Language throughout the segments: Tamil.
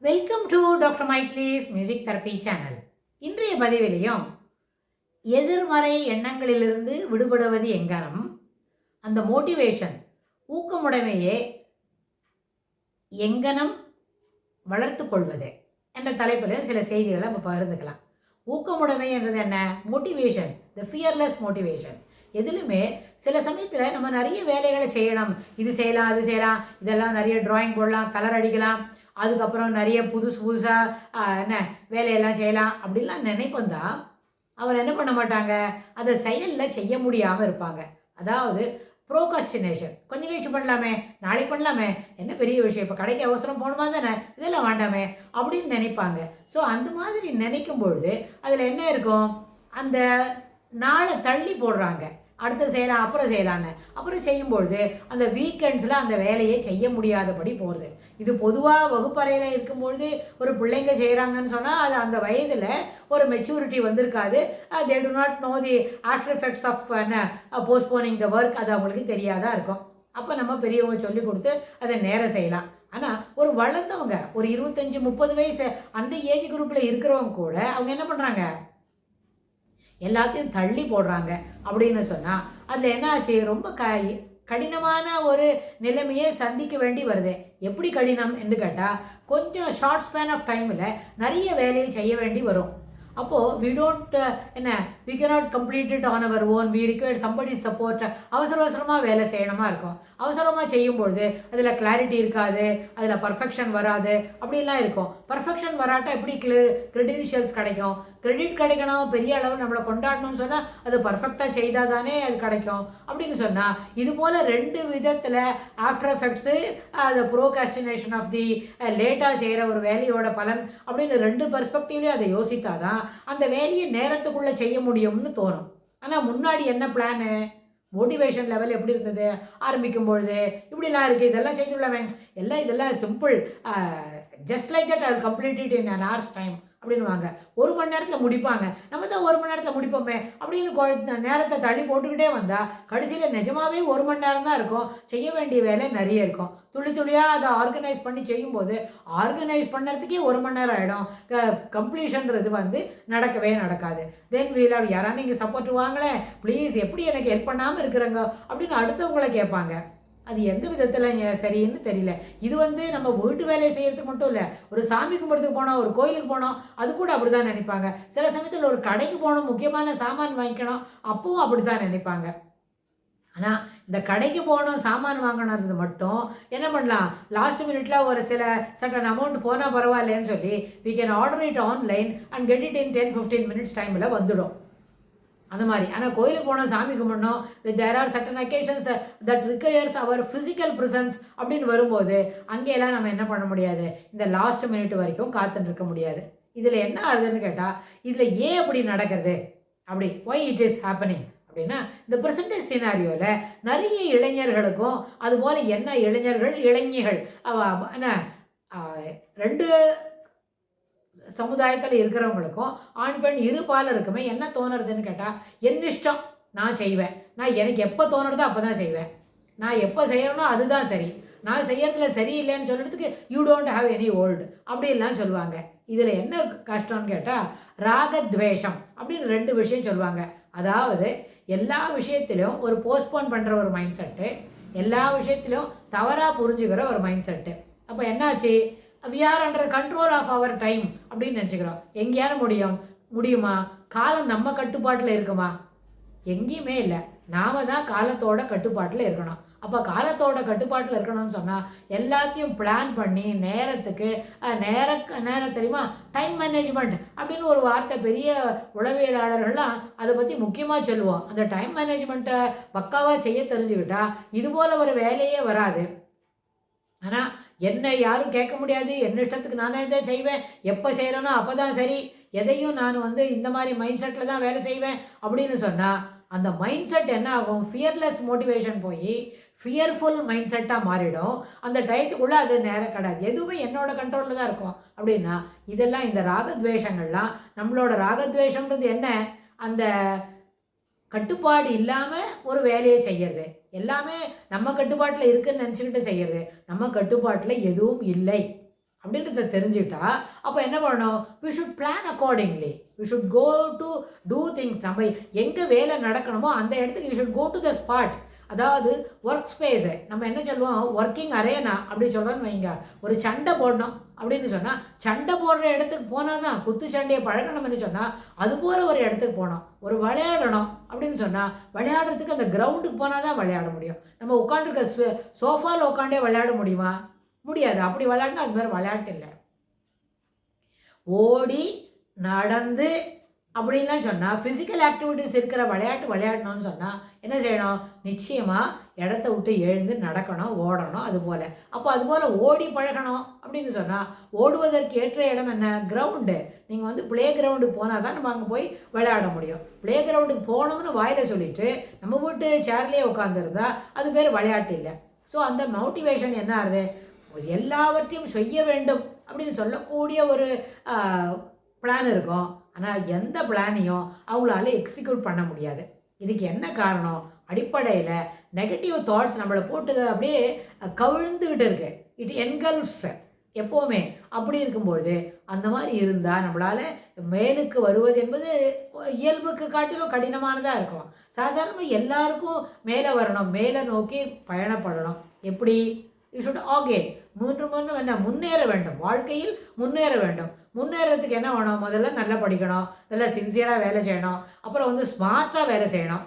Welcome to doctor Mykleez music therapy channel. இன்றைய பதிவிலையும் எதிர்மறை எண்ணங்களிலிருந்து விடுபடுவது எங்கனம், அந்த மோட்டிவேஷன் ஊக்கமுடைமையே எங்கனம் வளர்த்து கொள்வது என்ற தலைப்பில் சில செய்திகளை நம்ம பகிர்ந்துக்கலாம். ஊக்கமுடைமை என்றது என்ன? மோட்டிவேஷன், த ஃபியர்லெஸ் மோட்டிவேஷன். எதுலையுமே சில சமயத்தில் நம்ம நிறைய வேலைகளை செய்யணும், இது செய்யலாம் அது செய்யலாம், இதெல்லாம் நிறைய ட்ராயிங் போடலாம், கலர் அடிக்கலாம், அதுக்கப்புறம் நிறைய புதுசாக என்ன வேலையெல்லாம் செய்யலாம் அப்படிலாம் நினைப்போம் தான். அவர் என்ன பண்ண மாட்டாங்க, அதை செயலில் செய்ய முடியாமல் இருப்பாங்க. அதாவது ப்ரோகாஸ்டினேஷன். கொஞ்சம் கழிச்சு பண்ணலாமே, நாளைக்கு பண்ணலாமே, என்ன பெரிய விஷயம், இப்போ கடைக்கு அவசரம் போகணுமா தானே, இதெல்லாம் வேண்டாமே அப்படின்னு நினைப்பாங்க. ஸோ அந்த மாதிரி நினைக்கும் பொழுது அதில் என்ன இருக்கும், அந்த நாளை தள்ளி போடுறாங்க. அடுத்து செய்யலாம், அப்புறம் செய்யலான்னு. அப்புறம் செய்யும்பொழுது அந்த வீக்கெண்ட்ஸில் அந்த வேலையை செய்ய முடியாதபடி போகிறது. இது பொதுவாக வகுப்பறையில் இருக்கும்பொழுது ஒரு பிள்ளைங்க செய்கிறாங்கன்னு சொன்னால் அது அந்த வயதில் ஒரு மெச்சூரிட்டி வந்திருக்காது. They do not know the after effects of postponing the work, அது அவங்களுக்கு தெரியாதான் இருக்கும். அப்போ நம்ம பெரியவங்க சொல்லி கொடுத்து அதை நேரம் செய்யலாம். ஆனால் ஒரு வளர்ந்தவங்க, ஒரு 25-30 வயசு அந்த ஏஜ் குரூப்பில் இருக்கிறவங்க கூட அவங்க என்ன பண்ணுறாங்க, எல்லாத்தையும் தள்ளி போடுறாங்க. அப்படின்னு சொன்னால் அதில் என்ன ஆச்சு, ரொம்ப கடினமான ஒரு நிலைமையை சந்திக்க வேண்டி வருது. எப்படி கடினம் என்று கேட்டால், கொஞ்சம் ஷார்ட் ஸ்பேன் ஆஃப் டைமில் நிறைய வேலையை செய்ய வேண்டி வரும். அப்போது we don't we cannot complete it on our own, we required somebody support. அவசரமாக வேலை செய்யணுமா இருக்கும். அவசரமாக செய்யும்பொழுது அதில் கிளாரிட்டி இருக்காது, அதில் பர்ஃபெக்ஷன் வராது, அப்படிலாம் இருக்கும். பர்ஃபெக்ஷன் வராட்டா எப்படி க்ரெடென்ஷியல்ஸ் கிடைக்கும்? கிரெடிட் கிடைக்கணும், பெரிய அளவு நம்மளை கொண்டாடணும்னு சொன்னால் அது பர்ஃபெக்டாக செய்தால் தானே அது கிடைக்கும். அப்படின்னு சொன்னால் இது போல் 2 விதத்தில் ஆஃப்டர் எஃபெக்ட்ஸு, அது ப்ரோகாஸ்டினேஷன் ஆஃப் தி லேட்டாக செய்கிற ஒரு வேலையோட பலன் அப்படின்னு 2 பெர்ஸ்பெக்டிவ்லேயும் அதை யோசித்தாதான் அந்த வேலையை நேரத்துக்குள்ளே செய்ய முடியும்னு தோணும். ஆனால் முன்னாடி என்ன பிளானு, மோட்டிவேஷன் லெவல் எப்படி இருந்தது, ஆரம்பிக்கும் பொழுது இப்படிலாம் இருக்குது, இதெல்லாம் செய்துள்ளவன் எல்லாம், இதெல்லாம் simple, just like that I will complete it in an hour's time அப்படின்வாங்க. 1 மணி நேரத்தில் முடிப்பாங்க. நம்ம தான் 1 மணி நேரத்தில் முடிப்போமே அப்படின்னு நேரத்தை தள்ளி போட்டுக்கிட்டே வந்தால் கடைசியில் நிஜமாகவே 1 மணி நேரம் தான் இருக்கும். செய்ய வேண்டிய வேலை நிறைய இருக்கும். துளி துளியாக அதை ஆர்கனைஸ் பண்ணி செய்யும்போது ஆர்கனைஸ் பண்ணுறதுக்கே 1 மணி நேரம் ஆகிடும். கம்ப்ளீஷன்றது நடக்கவே நடக்காது. தென் வீல் யாராவது நீங்கள் சப்போர்ட் வாங்களேன் ப்ளீஸ், எப்படி எனக்கு ஹெல்ப் பண்ணாமல் இருக்கிறாங்க அப்படின்னு அடுத்தவங்களை கேட்பாங்க. அது எந்த விதத்தில் சரின்னு தெரியல. இது நம்ம வீட்டு வேலையை செய்கிறதுக்கு மட்டும் இல்லை, ஒரு சாமி கும்பிட்றதுக்கு போனோம், ஒரு கோயிலுக்கு போனோம், அது கூட அப்படி தான் நினைப்பாங்க. சில சமயத்தில் ஒரு கடைக்கு போகணும், முக்கியமான சாமான் வாங்கிக்கணும், அப்பவும் அப்படி தான் நினைப்பாங்க. ஆனால் இந்த கடைக்கு போகணும், சாமான் வாங்கினது மட்டும் என்ன பண்ணலாம், லாஸ்ட் மினிட்ல ஒரு சட்டன் அமௌண்ட் போனால் பரவாயில்லன்னு சொல்லி we can order it online and get it in 10-15 minutes டைமில் வந்துடும். அந்த மாதிரி. ஆனால் கோயிலுக்கு போனால் சாமி கும்பிடணும், there are certain occasions that requires our physical presence அப்படின்னு வரும்போது அங்கேயெல்லாம் நம்ம என்ன பண்ண முடியாது, இந்த லாஸ்ட் மினிட் வரைக்கும் காத்துட்டு இருக்க முடியாது. இதில் என்ன ஆகுதுன்னு கேட்டால், இதில் ஏன் அப்படி நடக்கிறது, அப்படி ஒய் இட் இஸ் ஹேப்பனிங் அப்படின்னா, இந்த ப்ரெசன்டேஜ் சினாரியோவில் நிறைய இளைஞர்களுக்கும் அதுபோல் என்ன இளைஞர்கள் என்ன 2 சமுதாயத்தில் இருக்கிறவங்களுக்கும் ஆண் பெண் இருபாலருக்குமே என்ன தோணுறதுன்னு கேட்டால், என் இஷ்டம், நான் செய்வேன், நான் எனக்கு எப்போ தோணுறதோ அப்போ தான் செய்வேன், நான் எப்போ செய்யறனோ அதுதான் சரி, நான் செய்யறதுல சரியில்லைன்னு சொல்கிறதுக்கு you don't have any old அப்படின்லாம் சொல்லுவாங்க. இதில் என்ன கஷ்டம்னு கேட்டால், ராகத்வேஷம் அப்படின்னு 2 விஷயம் சொல்லுவாங்க. அதாவது எல்லா விஷயத்திலும் ஒரு போஸ்ட்போன் பண்ணுற ஒரு மைண்ட் செட்டு, எல்லா விஷயத்திலும் தவறாக புரிஞ்சுக்கிற ஒரு மைண்ட் செட்டு. அப்போ என்னாச்சு, we are under control of our time அப்படின்னு நினச்சிக்கிறோம். எங்கேயாவது முடியுமா? காலம் நம்ம கட்டுப்பாட்டில் இருக்குமா? எங்கேயுமே இல்லை. நாம் தான் காலத்தோட கட்டுப்பாட்டில் இருக்கணும். அப்போ காலத்தோட கட்டுப்பாட்டில் இருக்கணும்னு சொன்னால் எல்லாத்தையும் பிளான் பண்ணி நேரத்துக்கு நேரம் தெரியுமா, டைம் மேனேஜ்மெண்ட் அப்படின்னு ஒரு வார்த்தை பெரிய உளவியலாளர்கள்லாம் அதை பற்றி முக்கியமாக சொல்லுவோம். அந்த டைம் மேனேஜ்மெண்ட்டை பக்காவாக செய்ய தெரிஞ்சுக்கிட்டால் இதுபோல் ஒரு வேலையே வராது. ஆனால் என்னை யாரும் கேட்க முடியாது, என்ன இஷ்டத்துக்கு நானே தான் செய்வேன், எப்போ செய்கிறேனோ அப்போ தான் சரி, எதையும் நான் இந்த மாதிரி மைண்ட் செட்டில் தான் வேலை செய்வேன் அப்படின்னு சொன்னால் அந்த மைண்ட் செட் என்ன ஆகும், ஃபியர்லெஸ் மோட்டிவேஷன் போய் ஃபியர்ஃபுல் மைண்ட் செட்டாக மாறிடும். அந்த டயத்துக்குள்ளே அது நேரம் கிடையாது, எதுவுமே என்னோட கண்ட்ரோலில் தான் இருக்கும். அப்படின்னா இதெல்லாம் இந்த ராகத்வேஷங்கள்லாம், நம்மளோட ராகத்வேஷன்றது என்ன, அந்த கட்டுப்பாடு இல்லாமல் ஒரு வேலையை செய்கிறது, எல்லாமே நம்ம கட்டுப்பாட்டில் இருக்குன்னு நினச்சிக்கிட்டு செய்கிறது, நம்ம கட்டுப்பாட்டில் எதுவும் இல்லை. அப்படின்றத தெரிஞ்சுட்டா அப்போ என்ன பண்ணணும், we should plan accordingly, we should go to do things. நம்ம எங்கே வேலை நடக்கணுமோ அந்த இடத்துக்கு we should go to the spot. அதாவது ஒர்க் ஸ்பேஸு நம்ம என்ன சொல்லுவோம், ஒர்க்கிங் அரேனா அப்படி சொல்கிறோன்னு வைங்க. ஒரு சண்டை போடணும் அப்படின்னு சொன்னால் சண்டை போடுற இடத்துக்கு போனால் தான், குத்து சண்டையை பழகணும்னு சொன்னால் அதுபோல் ஒரு இடத்துக்கு போனோம். ஒரு விளையாடணும் அப்படின்னு சொன்னால் விளையாடுறதுக்கு அந்த கிரவுண்டுக்கு போனால் தான் விளையாட முடியும். நம்ம உட்காந்துருக்க சோஃபாவில் உட்காண்டே விளையாட முடியுமா? முடியாது. அப்படி விளையாடினா அது மாதிரி விளையாட்டு இல்லை. ஓடி நடந்து அப்படின்லாம் சொன்னால் ஃபிசிக்கல் ஆக்டிவிட்டிஸ் இருக்கிற விளையாட்டு விளையாடணும்னு சொன்னால் என்ன செய்யணும், நிச்சயமாக இடத்த விட்டு எழுந்து நடக்கணும், ஓடணும். அதுபோல் அப்போ அதுபோல் ஓடி பழகணும் அப்படின்னு சொன்னால் ஓடுவதற்கு ஏற்ற இடம் என்ன, கிரவுண்டு. நீங்கள் வந்து ப்ளே கிரவுண்டுக்கு போனால் தான் நம்ம அங்கே போய் விளையாட முடியும். ப்ளே கிரவுண்டுக்கு போகணும்னு வாயில் சொல்லிவிட்டு நம்ம வீட்டு சேர்லேயே உட்காந்துருந்தா அது பேர் விளையாட்டு இல்லை. ஸோ அந்த மோட்டிவேஷன் என்ன ஆகுது, எல்லாவற்றையும் செய்ய வேண்டும் அப்படின்னு சொல்லக்கூடிய ஒரு பிளான் இருக்கும். ஆனால் எந்த பிளானையும் அவங்களால எக்ஸிக்யூட் பண்ண முடியாது. இதுக்கு என்ன காரணம், அடிப்படையில் நெகட்டிவ் தாட்ஸ் நம்மளை போட்டு அப்படியே கவிழ்ந்துக்கிட்டு இருக்கு. இட் என்கல்ஃப்ஸ் எப்போவுமே. அப்படி இருக்கும்பொழுது அந்த மாதிரி இருந்தால் நம்மளால் மேலுக்கு வருவது என்பது இயல்புக்கு காட்டிலும் கடினமானதாக இருக்கும். சாதாரணமாக எல்லாருக்கும் மேலே வரணும், மேலே நோக்கி பயணப்படணும். எப்படி, யூ ஷுட் ஆகே முன்னேற வேண்டும், வாழ்க்கையில் முன்னேற வேண்டும். முன்னேறதுக்கு என்ன வேணும், முதல்ல நல்லா படிக்கணும், நல்லா சின்சியராக வேலை செய்யணும், அப்புறம் வந்து ஸ்மார்ட்டாக வேலை செய்யணும்.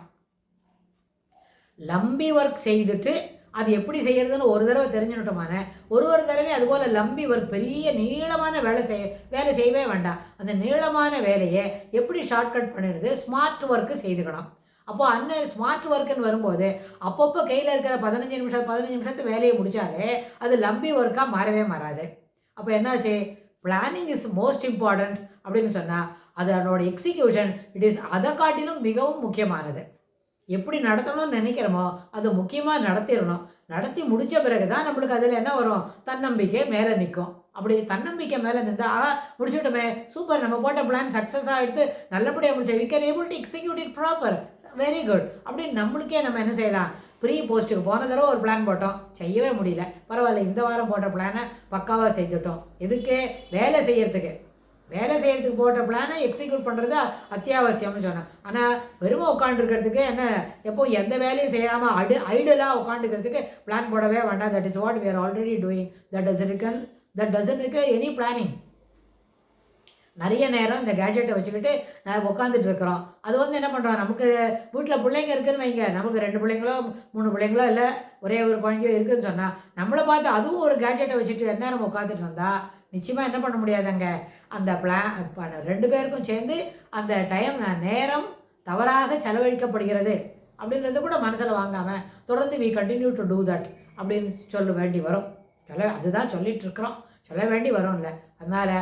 லம்பி ஒர்க் செய்துட்டு அது எப்படி செய்கிறதுன்னு ஒரு தடவை தெரிஞ்சுக்கிட்டோமான ஒரு தடவை அதுபோல் லம்பி ஒர்க் பெரிய நீளமான வேலை செய்யவே வேண்டாம். அந்த நீளமான வேலையை எப்படி ஷார்ட்கட் பண்ணிடுது, ஸ்மார்ட் ஒர்க்கு செய்துக்கணும். அப்போது அந்த ஸ்மார்ட் ஒர்க்குன்னு வரும்போது அப்பப்போ கையில் இருக்கிற 15 நிமிஷத்து வேலையை முடித்தாலே அது லம்பி ஒர்க்காக மாறவே மாறாது. அப்போ என்னாச்சு, பிளானிங் இஸ் மோஸ்ட் இம்பார்ட்டண்ட் அப்படின்னு சொன்னால் அதனோட எக்ஸிக்யூஷன் இட் இஸ் அதை காட்டிலும் மிகவும் முக்கியமானது. எப்படி நடத்தணும்னு நினைக்கிறோமோ அது முக்கியமாக நடத்திடணும். நடத்தி முடித்த பிறகு தான் நம்மளுக்கு அதில் என்ன வரும், தன்னம்பிக்கை மேலே நிற்கும். அப்படி தன்னம்பிக்கை மேலே நின்றால் முடிச்சுட்டோமே, சூப்பர், நம்ம போட்ட பிளான் சக்ஸஸாக எடுத்து நல்லபடியாக முடிச்சா we can able to execute it proper, very good அப்படின்னு நம்மளுக்கே நம்ம என்ன செய்யலாம். ப்ரீ போஸ்ட்டுக்கு போன தடவை ஒரு பிளான் போட்டோம், செய்யவே முடியல, பரவாயில்ல இந்த வாரம் போட்ட பிளானை பக்காவாக செஞ்சுட்டோம். எதுக்கு, வேலை செய்கிறதுக்கு போட்ட பிளானை எக்ஸிக்யூட் பண்ணுறது அத்தியாவசியம்னு சொன்னேன். ஆனால் வெறுமை உட்காந்துருக்கிறதுக்கு என்ன, எப்போ எந்த வேலையும் செய்யாமல் ஐடலாக உட்காந்துக்கிறதுக்கு பிளான் போடவே வேண்டாம். That is what we are already doing. That doesn't require any planning. நிறைய நேரம் இந்த கேட்ஜெட்டை வச்சுக்கிட்டு நான் உட்காந்துட்டு இருக்கிறோம். அது வந்து என்ன பண்ணுறோம், நமக்கு வீட்டில் பிள்ளைங்க இருக்குதுன்னு வைங்க, நமக்கு 2 பிள்ளைங்களோ 3 பிள்ளைங்களோ இல்லை ஒரே ஒரு குழந்தையோ இருக்குதுன்னு சொன்னால் நம்மளை பார்த்து அதுவும் ஒரு கேட்ஜெட்டை வச்சுட்டு நேரம் உட்காந்துட்டு இருந்தால் நிச்சயமாக என்ன பண்ண முடியாதுங்க. அந்த பிளான் 2 பேருக்கும் சேர்ந்து அந்த நேரம் தவறாக செலவழிக்கப்படுகிறது அப்படின்றது கூட மனசில் வாங்காமல் தொடர்ந்து we continue to do that அப்படின்னு சொல்ல வேண்டி வரும். அதுதான் சொல்லிகிட்ருக்குறோம், சொல்ல வேண்டி வரும் இல்லை. அதனால்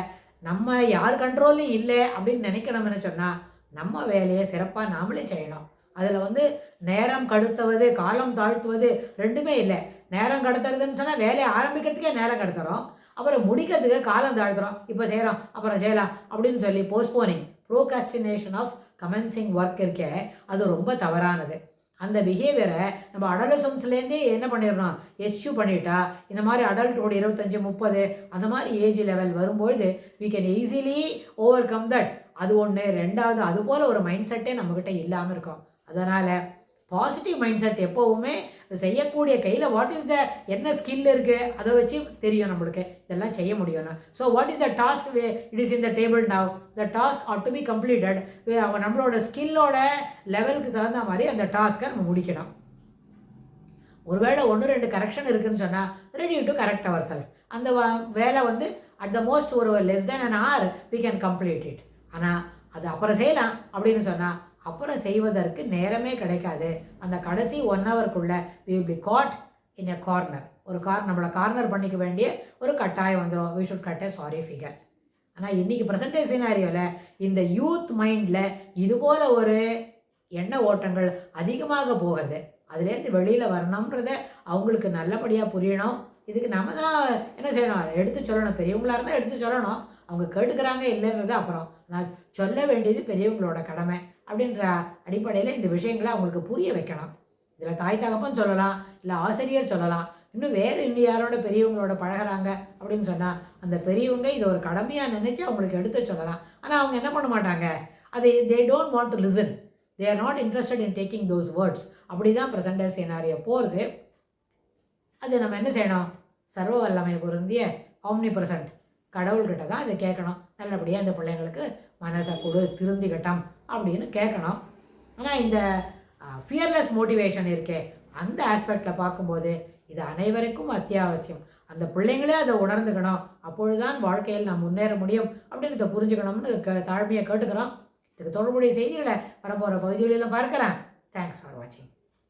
நம்ம யார் கண்ட்ரோல்லையும் இல்லை அப்படின்னு நினைக்கணும்னு சொன்னால் நம்ம வேலையை சிறப்பாக நாமளே செய்யணும். அதில் வந்து நேரம் கடத்துவது காலம் தாழ்த்துவது ரெண்டுமே இல்லை. நேரம் கடத்துறதுன்னு சொன்னால் வேலையை ஆரம்பிக்கிறதுக்கே நேரம் கடத்துகிறோம், அப்புறம் முடிக்கிறதுக்கு காலம் தாழ்த்துறோம். இப்போ செய்கிறோம் அப்புறம் செய்யலாம் அப்படின்னு சொல்லி postponing, procrastination of commencing work இருக்கே, அது ரொம்ப தவறானது. அந்த பிஹேவியரை நம்ம அடலசன்ஸ்லேருந்தே என்ன பண்ணிடணும், எஸ்யூ பண்ணிட்டா இந்த மாதிரி அடல்ட்டோட 25 30 அந்த மாதிரி ஏஜ் லெவல் வரும்பொழுது we can easily overcome that. அது ஒன்று. ரெண்டாவது, அதுபோல் ஒரு மைண்ட் செட்டே நம்மக்கிட்ட இல்லாமல் இருக்கும். அதனால் பாசிட்டிவ் மைண்ட் செட் எப்போவுமே செய்யக்கூடிய கையில் வாட் இஸ் த என்ன ஸ்கில் இருக்குது அதை வச்சு தெரியும் நம்மளுக்கு இதெல்லாம் செய்ய முடியும்னு. So what is the task it is in the table now, the task ought to be completed. நம்மளோட ஸ்கில்லோட லெவலுக்கு தகுந்த மாதிரி அந்த டாஸ்க்கை நம்ம முடிக்கணும். ஒருவேளை 1-2 கரெக்ஷன் இருக்குதுன்னு சொன்னால் ready to correct our self. அந்த வேலை வந்து அட் த மோஸ்ட் ஒரு less than an hour we can complete it. ஆனால் அது அப்புறம் செய்யலாம் அப்படின்னு சொன்னால் அப்புறம் செய்வதற்கு நேரமே கிடைக்காது. அந்த கடைசி 1 ஹவருக்குள்ளே we will be caught in a corner. நம்மளை கார்னர் பண்ணிக்க வேண்டிய ஒரு கட்டாயம் வந்துடும். we should cut a sorry figure. ஆனால் இன்றைக்கி ப்ரெசன்டேஜ் சினாரியோவில் இந்த யூத் மைண்டில் இதுபோல் ஒரு எண்ண ஓட்டங்கள் அதிகமாக போகிறது. அதுலேருந்து வெளியில் வரணுன்றத அவங்களுக்கு நல்லபடியாக புரியணும். இதுக்கு நம்ம தான் என்ன செய்யணும், எடுத்து சொல்லணும். பெரியவங்களாக இருந்தால் எடுத்து சொல்லணும், அவங்க கேட்டுக்கிறாங்க இல்லைன்றது அப்புறம். நான் சொல்ல வேண்டியது பெரியவங்களோட கடமை அப்படின்ற அடிப்படையில் இந்த விஷயங்களை அவங்களுக்கு புரிய வைக்கணும். இதில் தாய் தகப்பன் சொல்லலாம், இல்லை ஆசிரியர் சொல்லலாம், இன்னும் யாரோட பெரியவங்களோட பழகுறாங்க அப்படின்னு சொன்னால் அந்த பெரியவங்க இதை ஒரு கடமையாக நினச்சி அவங்களுக்கு எடுத்து சொல்லலாம். ஆனால் அவங்க என்ன பண்ண மாட்டாங்க, they don't want to listen. They are not interested in taking those words. அப்படி தான் ப்ரெசன்ட் டே சினாரியோ போகிறது. அது நம்ம என்ன செய்யணும், சர்வ வல்லமை பொருந்திய ஆம்னிப்ரெசன்ட் கடவுள்கிட்ட தான் இதை கேட்கணும். நல்லபடியாக இந்த பிள்ளைங்களுக்கு மனதை கொடு திருந்திக்கட்டம் அப்படின்னு கேட்கணும். ஆனால் இந்த ஃபியர்லெஸ் மோட்டிவேஷன் இருக்கே, அந்த ஆஸ்பெக்டில் பார்க்கும்போது இது அனைவருக்கும் அத்தியாவசியம். அந்த பிள்ளைங்களே அதை உணர்ந்துக்கணும். அப்பொழுதுதான் வாழ்க்கையில் நாம் முன்னேற முடியும் அப்படின்றத புரிஞ்சுக்கணும்னு தாழ்மையை கேட்டுக்கிறோம். இதுக்கு தொடர்புடைய செய்திகளை வரப்போகிற பகுதிகளிலும் பார்க்கலாம். தேங்க்ஸ் ஃபார் வாட்சிங்.